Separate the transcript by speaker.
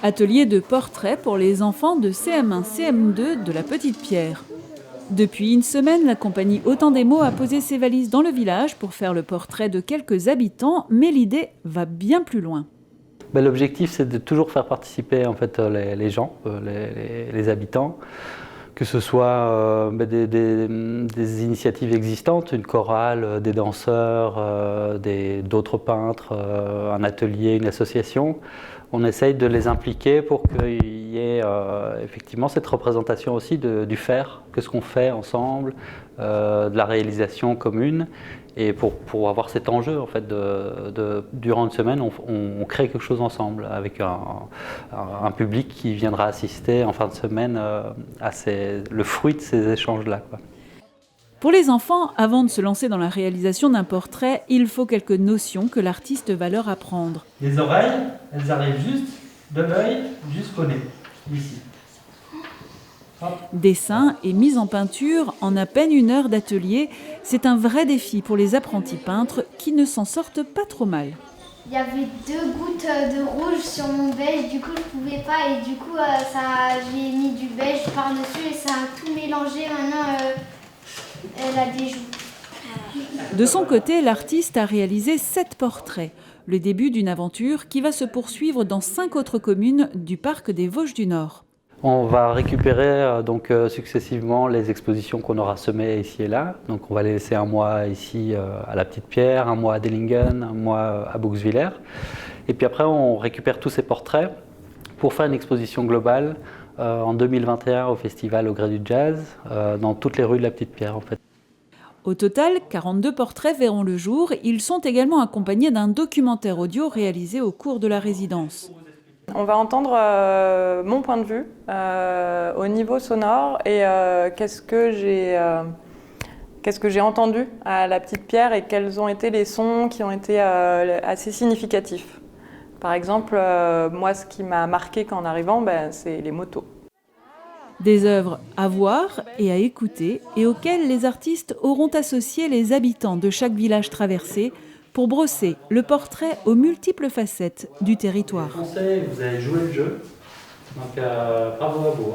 Speaker 1: Atelier de portrait pour les enfants de CM1, CM2 de la Petite Pierre. Depuis une semaine, la compagnie Autant des mots a posé ses valises dans le village pour faire le portrait de quelques habitants, mais l'idée va bien plus loin.
Speaker 2: L'objectif, c'est de toujours faire participer en fait, les gens, les habitants, que ce soit des initiatives existantes, une chorale, des danseurs, d'autres peintres, un atelier, une association. On essaye de les impliquer pour qu'il y ait effectivement cette représentation aussi du faire, que ce qu'on fait ensemble, de la réalisation commune. Et pour avoir cet enjeu, en fait, durant une semaine, on crée quelque chose ensemble avec un public qui viendra assister en fin de semaine le fruit de ces échanges-là, quoi.
Speaker 1: Pour les enfants, avant de se lancer dans la réalisation d'un portrait, il faut quelques notions que l'artiste va leur apprendre.
Speaker 3: Les oreilles, elles arrivent juste de l'œil jusqu'au nez, ici.
Speaker 1: Dessin et mise en peinture en à peine une heure d'atelier, c'est un vrai défi pour les apprentis peintres qui ne s'en sortent pas trop mal.
Speaker 4: Il y avait 2 gouttes de rouge sur mon beige, du coup je pouvais pas et du coup j'ai mis du beige par-dessus et ça a tout mélangé. Maintenant elle a des joues.
Speaker 1: De son côté, l'artiste a réalisé 7 portraits, le début d'une aventure qui va se poursuivre dans 5 autres communes du parc des Vosges du Nord.
Speaker 2: On va récupérer successivement les expositions qu'on aura semées ici et là. Donc on va les laisser un mois ici à la Petite Pierre, un mois à Dellingen, un mois à Bouxwiller. Et puis après on récupère tous ces portraits pour faire une exposition globale en 2021 au festival Au Gré du Jazz, dans toutes les rues de la Petite Pierre en fait.
Speaker 1: Au total, 42 portraits verront le jour. Ils sont également accompagnés d'un documentaire audio réalisé au cours de la résidence.
Speaker 5: On va entendre mon point de vue au niveau sonore et qu'est-ce que j'ai entendu à la Petite Pierre et quels ont été les sons qui ont été assez significatifs. Par exemple, moi ce qui m'a marqué qu'en arrivant, c'est les motos.
Speaker 1: Des œuvres à voir et à écouter et auxquelles les artistes auront associé les habitants de chaque village traversé pour brosser le portrait aux multiples facettes du territoire.
Speaker 3: Vous avez joué le jeu, donc bravo à vous.